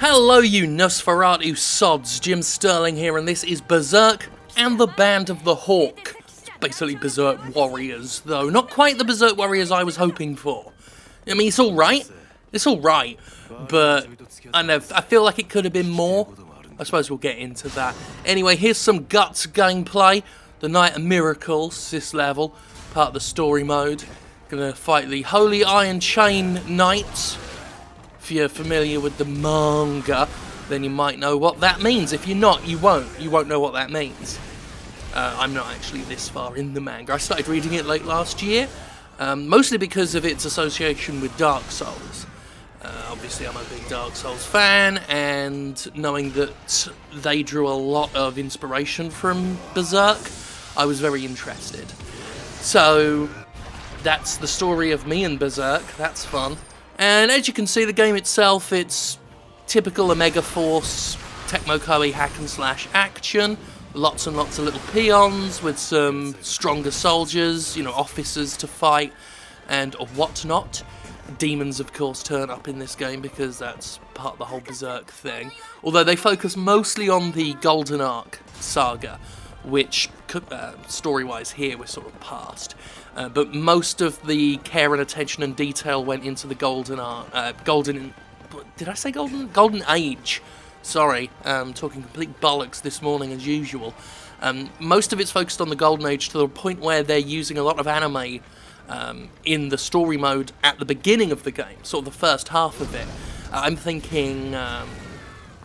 Hello you Nosferatu sods, Jim Sterling here, and this is Berserk and the Band of the Hawk. It's basically Berserk Warriors, though not quite the Berserk Warriors I was hoping for. I mean, it's alright, but I feel like it could have been more. I suppose we'll get into that. Anyway, here's some Guts gameplay. The Night of Miracles, this level, part of the story mode. Gonna fight the Holy Iron Chain Knights. If you're familiar with the manga, then you might know what that means. If you're not, you won't. You won't know what that means. I'm not actually this far in the manga. I started reading it late last year, mostly because of its association with Dark Souls. Obviously, I'm a big Dark Souls fan, and knowing that they drew a lot of inspiration from Berserk, I was very interested. So, that's the story of me and Berserk. That's fun. And as you can see, the game itself, it's typical Omega Force, Tecmo Koei hack and slash action. Lots and lots of little peons with some stronger soldiers, officers to fight and whatnot. Demons, of course, turn up in this game because that's part of the whole Berserk thing. Although they focus mostly on the Golden Ark saga, which, story-wise here, we're sort of past. But most of the care and attention and detail went into the Golden Age. Sorry, talking complete bollocks this morning as usual. Most of it's focused on the Golden Age to the point where they're using a lot of anime in the story mode at the beginning of the game, sort of the first half of it. I'm thinking, I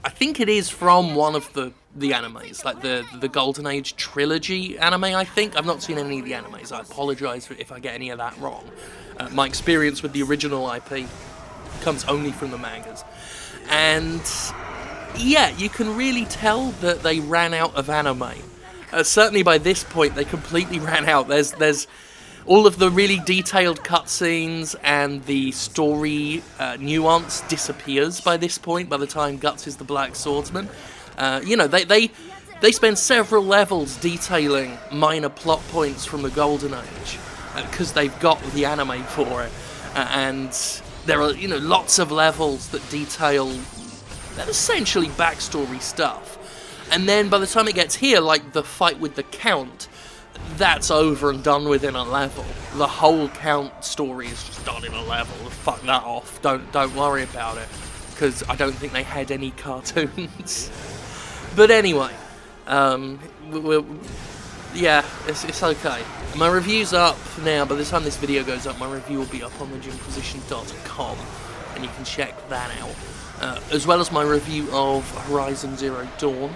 think it is from one of the animes, like the Golden Age trilogy anime, I think. I've not seen any of the animes. I apologise if I get any of that wrong. My experience with the original IP comes only from the mangas. And yeah, you can really tell that they ran out of anime. Certainly by this point, they completely ran out. There's all of the really detailed cutscenes and the story nuance disappears by this point, by the time Guts is the Black Swordsman. They spend several levels detailing minor plot points from the Golden Age because they've got the anime for it, and there are lots of levels that detail essentially backstory stuff. And then by the time it gets here, like the fight with the Count, that's over and done with in a level. The whole Count story is just done in a level. Fuck that off. Don't worry about it, because I don't think they had any cartoons. But anyway, it's okay. My review's up now. By the time this video goes up, my review will be up on thejimposition.com, and you can check that out. As well as my review of Horizon Zero Dawn,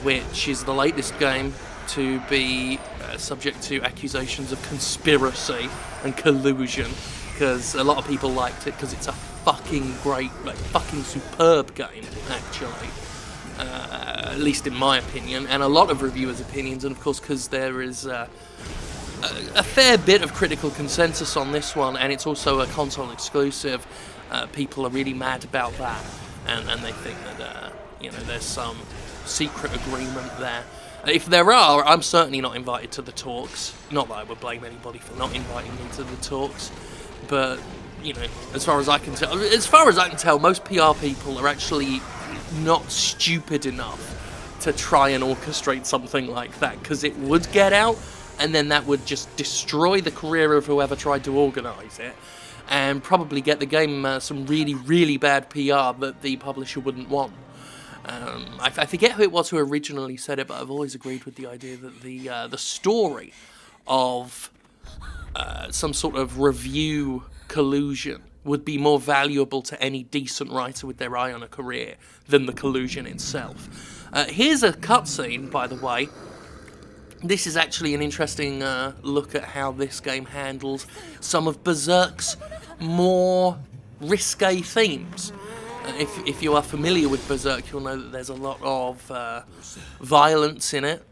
which is the latest game to be subject to accusations of conspiracy and collusion, because a lot of people liked it because it's a fucking great, fucking superb game, actually. At least in my opinion, and a lot of reviewers' opinions, and of course because there is a fair bit of critical consensus on this one, and it's also a console exclusive. People are really mad about that, and they think that there's some secret agreement there. If there are, I'm certainly not invited to the talks. Not that I would blame anybody for not inviting me to the talks, but as far as I can tell, most PR people are actually not stupid enough to try and orchestrate something like that, because it would get out, and then that would just destroy the career of whoever tried to organise it, and probably get the game some really, really bad PR that the publisher wouldn't want. I forget who it was who originally said it, but I've always agreed with the idea that the story of some sort of review collusion would be more valuable to any decent writer with their eye on a career than the collusion itself. Here's a cutscene, by the way. This is actually an interesting look at how this game handles some of Berserk's more risque themes. If you are familiar with Berserk, you'll know that there's a lot of violence in it,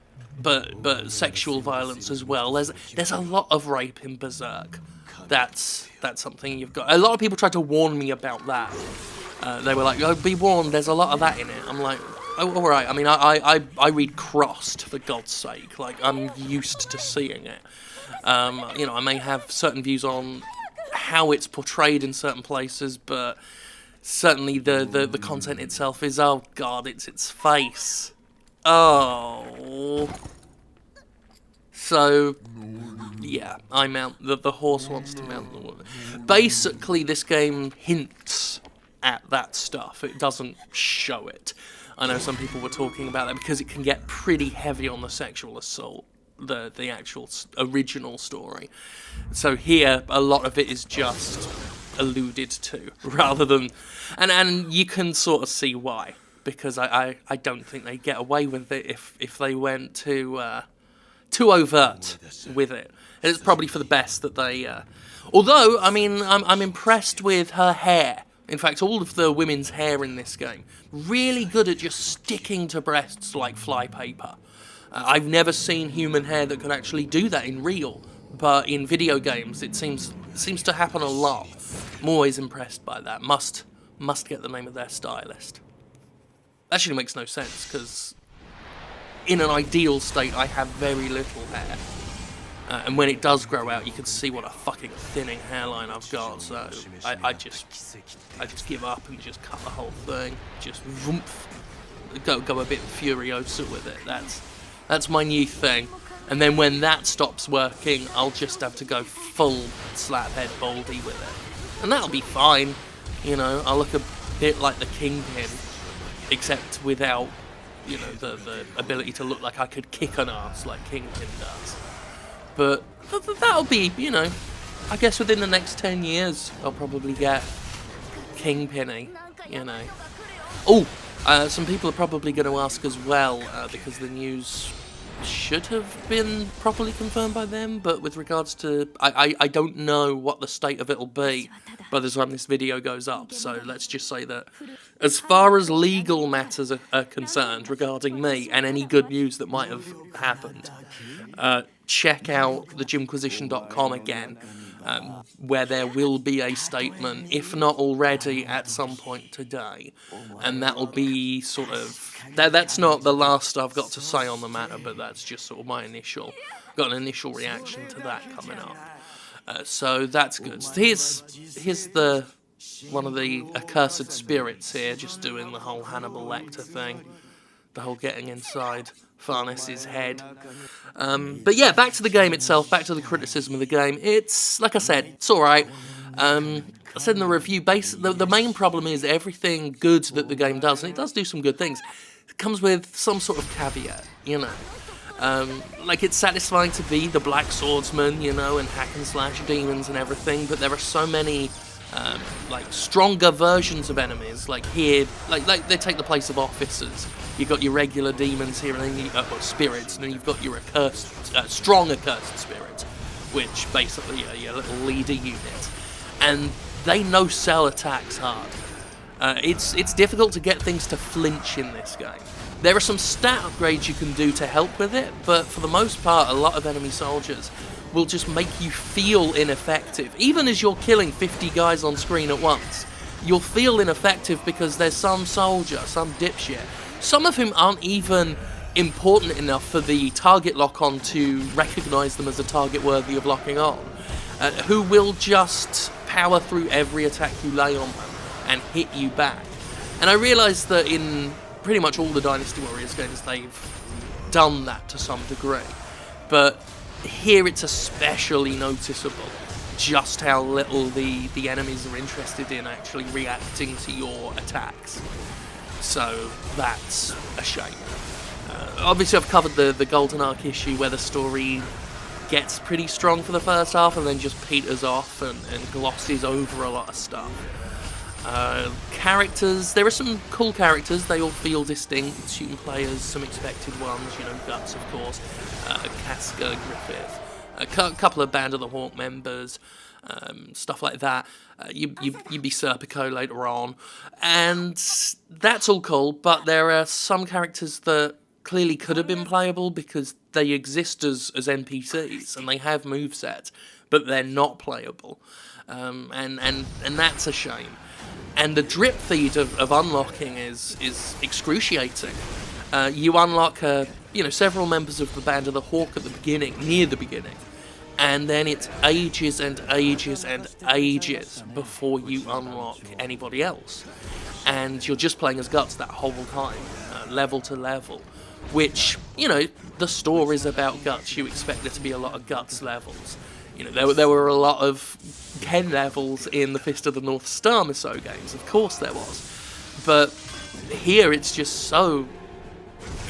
but sexual violence as well. There's a lot of rape in Berserk. That's something you've got. A lot of people tried to warn me about that. They were like, "Oh, be warned. There's a lot of that in it." I'm like, "Oh, all right." I mean, I read Crossed, for God's sake. Like, I'm used to seeing it. I may have certain views on how it's portrayed in certain places, but certainly the content itself is, oh god, it's its face. Oh. So, yeah, I mount, the horse wants to mount the woman. Basically, this game hints at that stuff. It doesn't show it. I know some people were talking about that because it can get pretty heavy on the sexual assault, the actual original story. So here, a lot of it is just alluded to, rather than... And you can sort of see why, because I don't think they get away with it if they went too overt with it. It's probably for the best that they... Although, I mean, I'm impressed with her hair. In fact, all of the women's hair in this game, really good at just sticking to breasts like flypaper. I've never seen human hair that could actually do that in real, but in video games it seems to happen a lot. I'm always impressed by that. Must get the name of their stylist. Actually makes no sense, because in an ideal state I have very little hair. And when it does grow out, you can see what a fucking thinning hairline I've got. So I just give up and just cut the whole thing. Just woomph, go a bit Furiosa with it. That's my new thing. And then when that stops working, I'll just have to go full slaphead baldy with it, and that'll be fine. You know, I'll look a bit like the Kingpin, except without, you know, the ability to look like I could kick an ass like Kingpin does. But that'll be, you know, I guess within the next 10 years, I'll probably get Kingpin-y, you know. Oh, some people are probably going to ask as well, because the news should have been properly confirmed by them, but with regards to... I don't know what the state of it'll be by the time this video goes up, so let's just say that as far as legal matters are concerned regarding me and any good news that might have happened, check out thegymquisition.com again, where there will be a statement, if not already, at some point today. And that'll be sort of... That's not the last I've got to say on the matter, but that's just sort of my initial... got an initial reaction to that coming up. So that's good. So here's the... one of the accursed spirits here, just doing the whole Hannibal Lecter thing. The whole getting inside Farnes's head. But yeah, back to the game itself, back to the criticism of the game. It's, like I said, it's alright. I said in the review, the main problem is everything good that the game does, and it does do some good things, it comes with some sort of caveat, you know. Like, it's satisfying to be the Black Swordsman, you know, and hack and slash demons and everything, but there are so many... like stronger versions of enemies, like here, like they take the place of officers. You've got your regular demons here, and then you spirits, and then you've got your strong accursed spirits, which basically are your little leader unit, and they no-sell attacks hard. It's difficult to get things to flinch in this game. There are some stat upgrades you can do to help with it, but for the most part, a lot of enemy soldiers will just make you feel ineffective. Even as you're killing 50 guys on screen at once, you'll feel ineffective because there's some soldier, some dipshit, some of whom aren't even important enough for the target lock-on to recognise them as a target worthy of locking on, who will just power through every attack you lay on them and hit you back. And I realise that in pretty much all the Dynasty Warriors games they've done that to some degree, but here it's especially noticeable just how little the enemies are interested in actually reacting to your attacks. So that's a shame. Obviously I've covered the Golden Ark issue where the story gets pretty strong for the first half and then just peters off and glosses over a lot of stuff. Characters, there are some cool characters, they all feel distinct. You can play as some expected ones, you know, Guts of course, Casca, Griffith, a couple of Band of the Hawk members, stuff like that. You'd be Serpico later on, and that's all cool, but there are some characters that clearly could have been playable because they exist as NPCs, and they have movesets, but they're not playable, and that's a shame. And the drip feed of unlocking is excruciating. You unlock several members of the Band of the Hawk at the beginning, near the beginning, and then it's ages and ages and ages before you unlock anybody else. And you're just playing as Guts that whole time, level to level. Which, you know, the story is about Guts. You expect there to be a lot of Guts levels. You know, there were a lot of Ken levels in the Fist of the North Star Musou games. Of course there was. But here it's just so...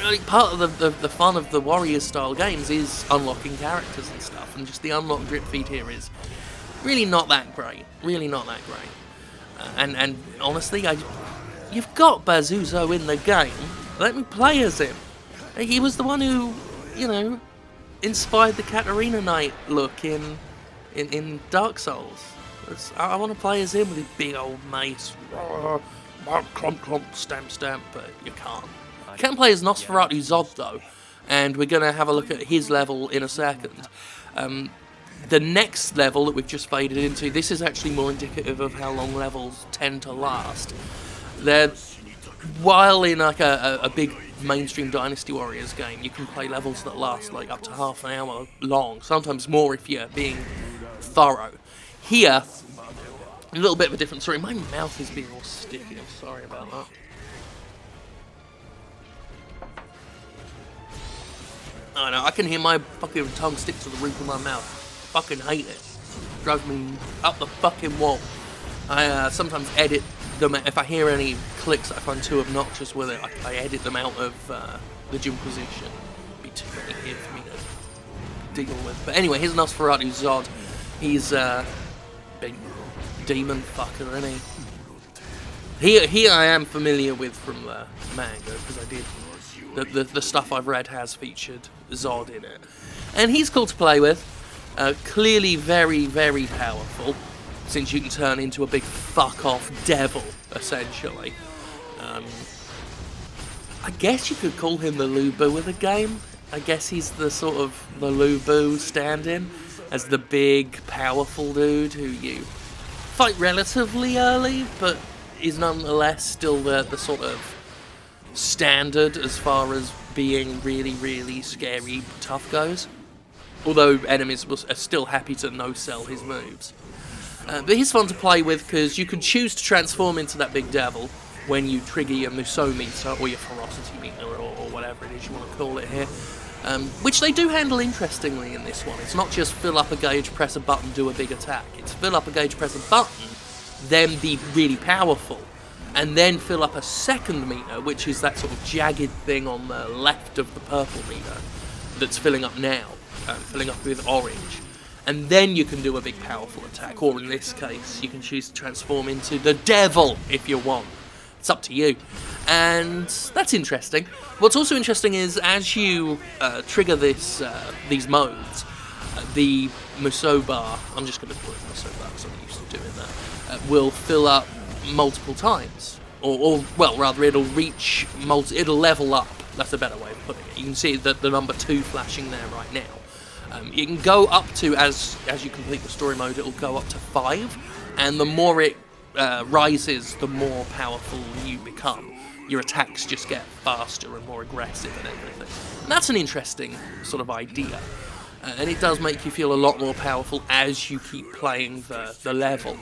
Like, part of the fun of the Warriors-style games is unlocking characters and stuff. And just the unlock drip feed here is really not that great. Really not that great. And honestly, you've got Bazuzo in the game. Let me play as him. He was the one who, you know, inspired the Katarina Knight look in Dark Souls. I want to play as him with his big old mace. Clomp, clomp, stamp, stamp, but you can't. You can play as Nosferatu Zodd, though, and we're going to have a look at his level in a second. The next level that we've just faded into, this is actually more indicative of how long levels tend to last. While in like a big mainstream Dynasty Warriors game, you can play levels that last like up to half an hour long, sometimes more if you're being thorough. Here, a little bit of a different story. My mouth is being all sticky, I'm sorry about that. I know, I can hear my fucking tongue stick to the roof of my mouth. Fucking hate it. Drives me up the fucking wall. I sometimes edit them. If I hear any clicks that I find too obnoxious with it, I edit them out of the Jimquisition. Be too many here for me to deal with. But anyway, here's Nosferatu Zodd. He's a big demon fucker, isn't he? Here I am familiar with from the manga, because I did... The stuff I've read has featured Zodd in it. And he's cool to play with. Clearly very, very powerful, since you can turn into a big fuck-off devil, essentially. I guess you could call him the Lubu of the game. I guess he's the sort of the Lubu stand-in, as the big, powerful dude who you fight relatively early, but is nonetheless still the sort of standard as far as being really, really scary tough goes. Although enemies are still happy to no-sell his moves. But he's fun to play with because you can choose to transform into that big devil when you trigger your Musou meter or your Ferocity meter or whatever it is you want to call it here. Which they do handle interestingly in this one. It's not just fill up a gauge, press a button, do a big attack. It's fill up a gauge, press a button, then be really powerful. And then fill up a second meter, which is that sort of jagged thing on the left of the purple meter that's filling up now, filling up with orange. And then you can do a big powerful attack, or in this case, you can choose to transform into the devil if you want. It's up to you. And that's interesting. What's also interesting is as you trigger these modes, the Musou bar, I'm just going to call it Musou bar because I'm used to doing that, will fill up multiple times, or well, rather, it'll level up. That's a better way of putting it. You can see that the number 2 flashing there right now. You can go up to, as you complete the story mode, it'll go up to 5, and the more it rises, the more powerful you become. Your attacks just get faster and more aggressive and everything. And that's an interesting sort of idea, and it does make you feel a lot more powerful as you keep playing the level.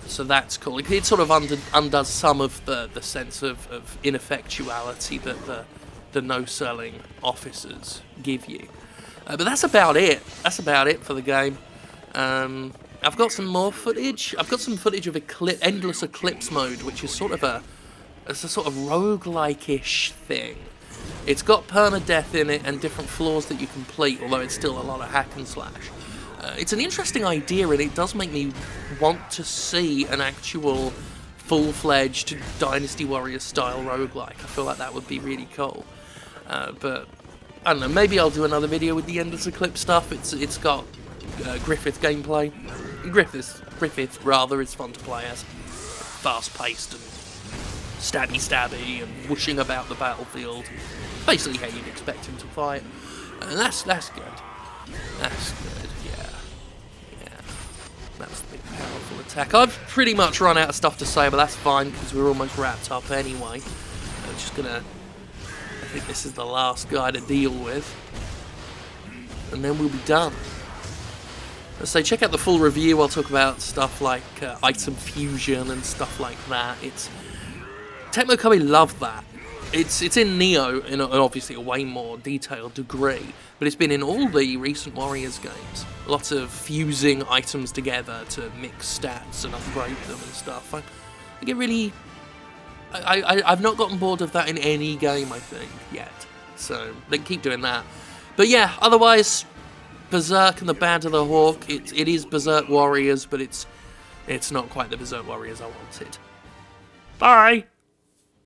So that's cool. It sort of undoes some of the sense of ineffectuality that the no-selling officers give you. But that's about it. That's about it for the game. I've got some more footage. I've got some footage of Endless Eclipse mode, which is sort of a sort of roguelike-ish thing. It's got permadeath in it and different floors that you complete, although it's still a lot of hack and slash. It's an interesting idea, and it does make me want to see an actual full-fledged Dynasty Warriors style roguelike. I feel like that would be really cool. But I don't know, maybe I'll do another video with the Endless Eclipse stuff. It's got Griffith gameplay. Griffith rather is fun to play as. Fast-paced and stabby and whooshing about the battlefield. Basically how you'd expect him to fight. And that's good. That's good, yeah. That's the big powerful attack. I've pretty much run out of stuff to say, but that's fine because we're almost wrapped up anyway. I'm just gonna... I think this is the last guy to deal with. And then we'll be done. So check out the full review. I'll talk about stuff like item fusion and stuff like that. Tecmo Koei loved that. It's in Neo in obviously a way more detailed degree, but it's been in all the recent Warriors games. Lots of fusing items together to mix stats and upgrade them and stuff. I think it really... I've not gotten bored of that in any game, I think, yet. So they keep doing that. But yeah, otherwise, Berserk and the Band of the Hawk, it is Berserk Warriors, but it's not quite the Berserk Warriors I wanted. Bye!